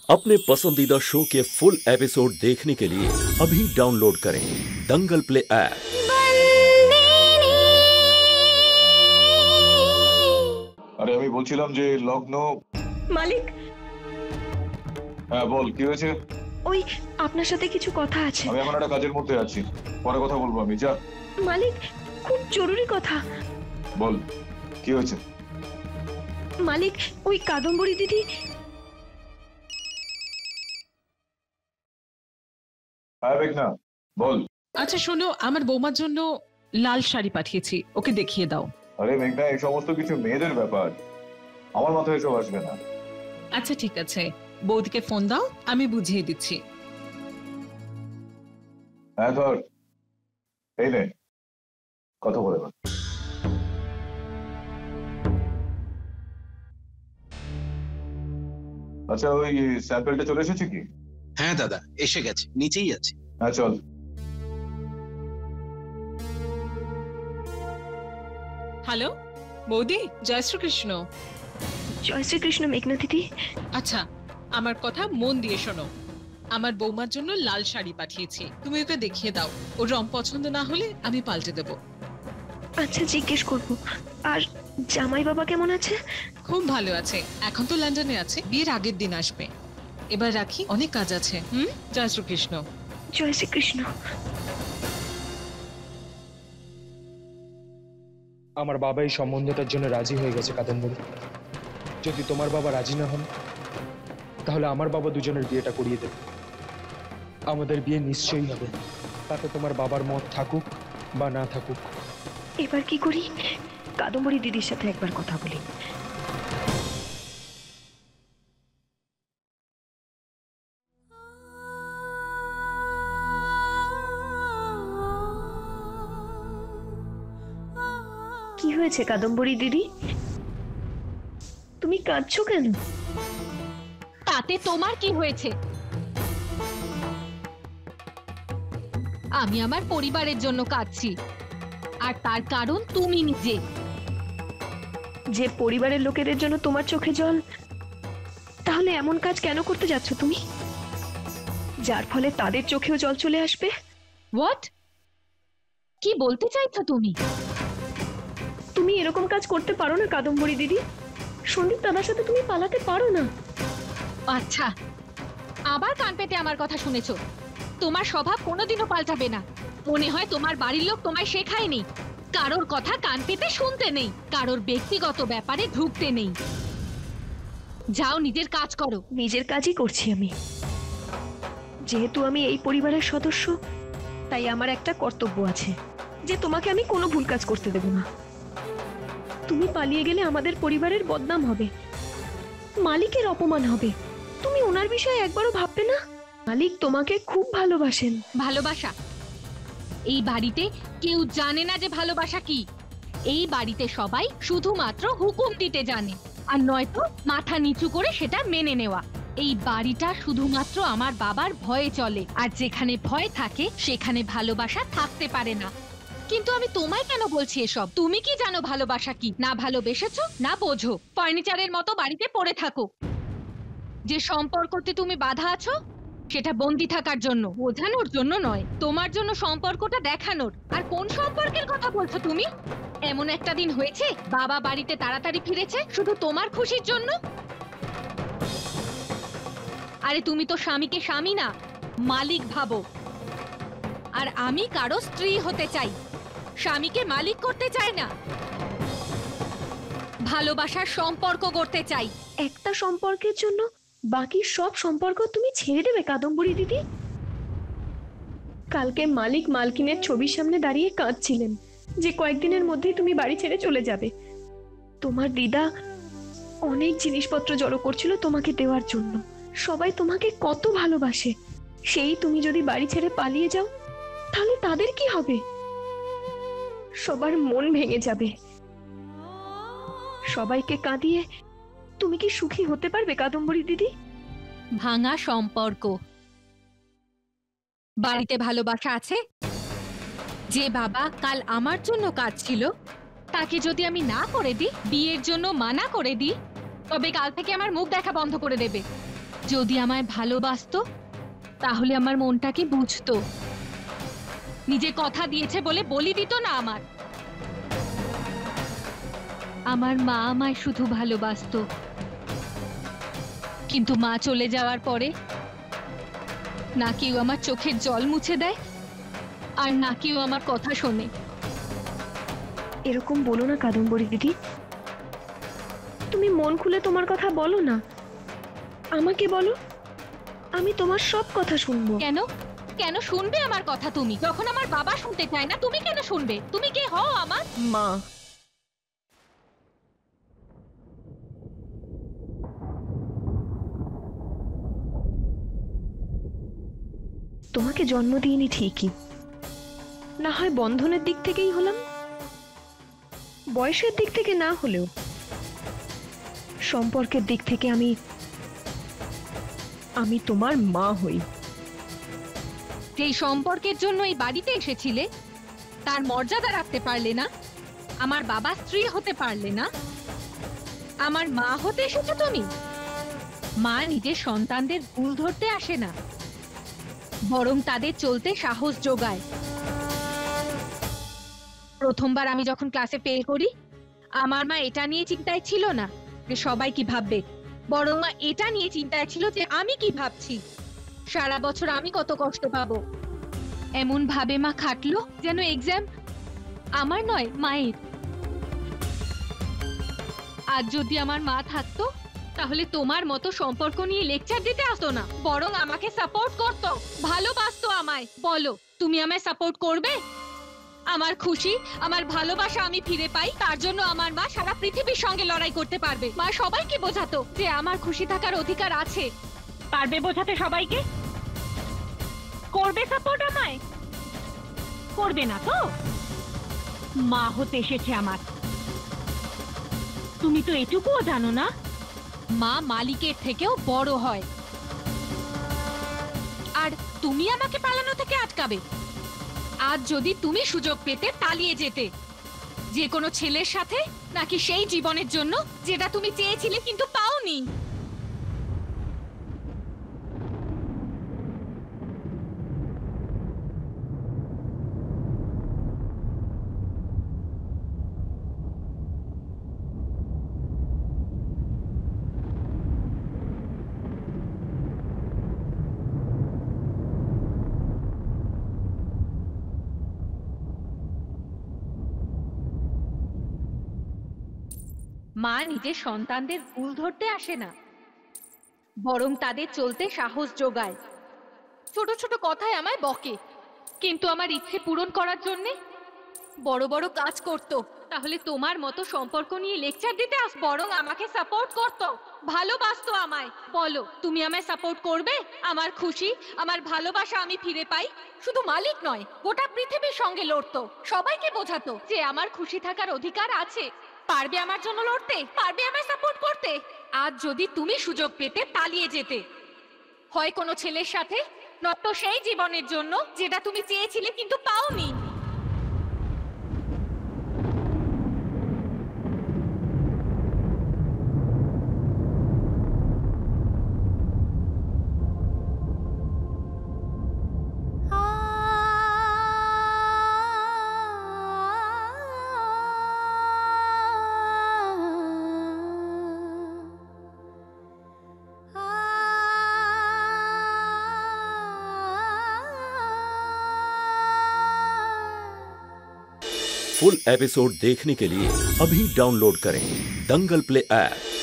अपने पसंदीदा शो के फुल एपिसोड देखने के लिए अभी डाउनलोड करें दंगल प्ले ऐप। আরে আমি বলছিলাম যে লগ্ন মালিক। হ্যাঁ বল, কি হয়েছে? ওই আপনার সাথে কিছু কথা আছে। আমি এখন একটা কাজের মধ্যে আছি, পরে কথা বলবো আমি। যা। মালিক, খুব জরুরি কথা। বল, কি হয়েছে? মালিক, ওই কাদম্বরী দিদি। হ্যাঁ মেঘনা, বল। আচ্ছা শোনো, আমার বৌমার জন্য লাল শাড়ি পাঠিয়েছি, ওকে দেখিয়ে দাও। আরে মেঘনা, এই সমস্ত কিছু মেয়েদের ব্যাপার, আমার মাথায় এসব আসবে না। আচ্ছা ঠিক আছে, বৌদিকে ফোন দাও, আমি বুঝিয়ে দিচ্ছি। হ্যাঁ ধর, এই নে, কথা বলে বল। আচ্ছা, ওই স্যাম্পলটা চলে এসেছে কি? হ্যাঁ দাদা, এসে গেছে, নিচেই আছে। হ্যাঁ চল। হ্যালো বৌদি, জয় শ্রীকৃষ্ণ। জয় শ্রীকৃষ্ণ মেঘনা দিদি। আচ্ছা, আমার কথা মন দিয়ে শোনো, আমার বৌমার জন্য লাল শাড়ি পাঠিয়েছি, তুমি ওকে দেখিয়ে দাও। ওর রং পছন্দ না হলে আমি পাল্টে দেব। আচ্ছা, জিজ্ঞেস করব। আর জামাই বাবা কেমন আছে? খুব ভালো আছে, এখন তো লন্ডনে আছে, বিয়ের আগের দিন আসবে। এবার রাখি, অনেক কাজ আছে। জয় শ্রীকৃষ্ণ। জয় শ্রীকৃষ্ণ। আমার বাবা এই সম্বন্ধটার জন্য রাজি হয়ে গেছে কাদম্বরী। যদি তোমার বাবা রাজি না হন তাহলে আমার বাবা দুজনের বিয়েটা করিয়ে দেবে। আমাদের বিয়ে নিশ্চয়ই হবে, তাতে তোমার বাবার মত থাকুক বা না থাকুক। এবার কি করি? কাদম্বরী দিদির সাথে একবার কথা বলি। কি হয়েছে কাদম্বরী দিদি, তুমি কাঁদছো কেন? তাতে তোমার কি হয়েছে? আমি আমার পরিবারের জন্য কাঁদছি, আর তার কারণ তুমি নিজে। যে পরিবারের লোকেদের জন্য তোমার চোখে জল, তাহলে এমন কাজ কেন করতে যাচ্ছ তুমি, যার ফলে তাদের চোখেও জল চলে আসবে? হোয়াট? কি বলতে চাইছো তুমি? তুমি এরকম কাজ করতে পারো না কাদম্বরী দিদি। সন্দীপ দাদার সাথে তুমি পালাতে পারো না। আচ্ছা, আবার কান পেতে আমার কথা শুনেছো? তোমার স্বভাব কোনোদিনও পাল্টাবে না। মনে হয় তোমার বাড়ির লোক তোমায় শেখায়নি কারোর কথা কান পেতে শুনতে নেই, কারোর ব্যক্তিগত ব্যাপারে ঢুকতে নেই। যাও, নিজের কাজ করো। নিজের কাজই করছি আমি। যেহেতু আমি এই পরিবারের সদস্য, তাই আমার একটা কর্তব্য আছে, যে তোমাকে আমি কোনো ভুল কাজ করতে দেব না। তুমি পালিয়ে গেলে আমাদের পরিবারের বদনাম হবে, মালিকের অপমান হবে। তুমি ওনার বিষয়ে একবারও ভাববে না? মালিক তোমাকে খুব ভালোবাসেন। ভালোবাসা? এই বাড়িতে কেউ জানে না যে ভালোবাসা কি। এই বাড়িতে সবাই শুধুমাত্র হুকুম দিতে জানে, আর নয়তো মাথা নিচু করে সেটা মেনে নেওয়া। এই বাড়িটা শুধুমাত্র আমার বাবার ভয়ে চলে, আর যেখানে ভয় থাকে সেখানে ভালোবাসা থাকতে পারে না। কিন্তু আমি তোমায় কেন বলছি এসব? তুমি কি জানো ভালোবাসা কি? না ভালোবেসেছো, না বোঝো। ফার্নিচারের মতো বাড়িতে পড়ে থাকো। যে সম্পর্কতে তুমি বাধা আছো, সেটা বন্দি থাকার জন্য, বোঝানোর জন্য নয়। তোমার জন্য সম্পর্কটা দেখানোর। আর কোন সম্পর্কের কথা বলছো তুমি? এমন একটা দিন হয়েছে বাবা বাড়িতে তাড়াতাড়ি ফিরেছে শুধু তোমার খুশির জন্য? আরে তুমি তো স্বামীকে স্বামী না, মালিক ভাবো। আর আমি কারো স্ত্রী হতে চাই, স্বামীকে মালিক করতে চাই না। ভালোবাসার সম্পর্ক করতে চাই। একটা সম্পর্কের জন্য বাকি সব সম্পর্ক তুমি ছেড়ে দেবে কাদম্বরী দিদি? কালকে মালিক মালকিনের ছবির সামনে দাঁড়িয়ে কাঁদছিলেন যে কয়েকদিনের মধ্যেই তুমি বাড়ি ছেড়ে চলে যাবে। তোমার দিদা অনেক জিনিসপত্র জড়ো করছিল তোমাকে দেওয়ার জন্য। সবাই তোমাকে কত ভালোবাসে, সেই তুমি যদি বাড়ি ছেড়ে পালিয়ে যাও, তাহলে তাদের কি হবে? সবার মন ভেঙে যাবে। সবাইকে কাঁদিয়ে তুমি কি সুখী হতে পারবে কাদম্বরী দিদি? ভাঙা সম্পর্ক। বাড়িতে ভালোবাসা আছে? যে বাবা কাল আমার জন্য কাঁদছিল, তাকে যদি আমি না করে দিই, বিয়ের জন্য মানা করে দিই, তবে কাল থেকে আমার মুখ দেখা বন্ধ করে দেবে। যদি আমায় ভালোবাসতো তাহলে আমার মনটাকে বুঝতো, নিজে কথা দিয়েছে বলে বলি দিত না। আমার মা আমায় শুধু ভালোবাসতো, কিন্তু মা চলে যাওয়ার পরে না কেউ আমার চোখের জল মুছে দেয় আর না কেউ আমার কথা শোনে। এরকম বলো না কাদম্বরী দিদি, তুমি মন খুলে তোমার কথা বলো না, আমাকে বলো, আমি তোমার সব কথা শুনবো। কেন কেন শুনবে আমার কথা তুমি? যখন আমার বাবা শুনতে চায় না, তুমি কেন শুনবে? তুমি কে হও আমার? মা। তোমাকে জন্ম দিইনি ঠিকই, না হয় বন্ধনের দিক থেকেই হলাম, বয়সের দিক থেকে না হলেও সম্পর্কের দিক থেকে আমি তোমার মা হই। যেই সম্পর্কের জন্য এই বাড়িতে এসেছিলে তার মর্যাদা রাখতে পারলে না, আমার বাবা স্ত্রী হতে পারলে না, আমার মা হতে এসেছো তুমি। মা নিজের সন্তানদের ভুল ধরতে আসে না, বরং তাদের চলতে সাহস যোগায়। প্রথমবার আমি যখন ক্লাসে ফেল করি, আমার মা এটা নিয়ে চিন্তায় ছিল না যে সবাই কি ভাববে, বরং মা এটা নিয়ে চিন্তায় ছিল যে আমি কি ভাবছি, সারা বছর আমি কত কষ্ট পাবো। এমন ভাবে মা খাটলো যেন এক্সাম আমার নয়, মায়ের। আজ যদি আমার মা থাকতো তাহলে তোমার মতো সম্পর্ক নিয়ে লেকচার দিতে আসতো না, বরং আমাকে সাপোর্ট করতো, ভালোবাসতো আমায়। বলো, তুমি আমায় সাপোর্ট করবে? আমার খুশি, আমার ভালোবাসা আমি ফিরে পাই, তার জন্য আমার মা সারা পৃথিবীর সঙ্গে লড়াই করতে পারবে। মা সবাইকে বোঝাতো যে আমার খুশি থাকার অধিকার আছে। পারবে বোঝাতে সবাইকে? করবে সাপোর্ট আমায়? করবে না তো? মা হতে এসেছে আমার, তুমি তো এটুকুও জানো না মা মালিকের থেকেও বড় হয়। আর তুমি আমাকে পালানো থেকে আটকাবে? আজ যদি তুমি সুযোগ পেতে পালিয়ে যেতে, যে কোনো ছেলের সাথে, নাকি সেই জীবনের জন্য যেটা তুমি চেয়েছিলে কিন্তু পাওনি? মা নিজের সন্তানদের ভুল ধরতে আসে না, বরং তাদের চলতে সাহস যোগায়। ছোট ছোট কথায় আমায় বকে, কিন্তু আমার ইচ্ছে পূরণ করার জন্য বড় বড় কাজ করত। তাহলে তোমার মতো সম্পর্ক নিয়ে লেকচার দিতে আস, বরং আমাকে সাপোর্ট করত, ভালোবাসতো আমায়। বলো, তুমি আমায় সাপোর্ট করবে? আমার খুশি, আমার ভালোবাসা আমি ফিরে পাই। শুধু মালিক নয়, গোটা পৃথিবীর সঙ্গে লড়তো, সবাইকে বোঝাতো যে আমার খুশি থাকার অধিকার আছে। পারবে আমার জন্য লড়তে? পারবে আমায় সাপোর্ট করতে? আজ যদি তুমি সুযোগ পেতে পালিয়ে যেতে, হয় কোনো ছেলের সাথে, নয়তো সেই জীবনের জন্য যেটা তুমি চেয়েছিলে কিন্তু পাওনি। फुल एपिसोड देखने के लिए अभी डाउनलोड करें दंगल प्ले ऐप।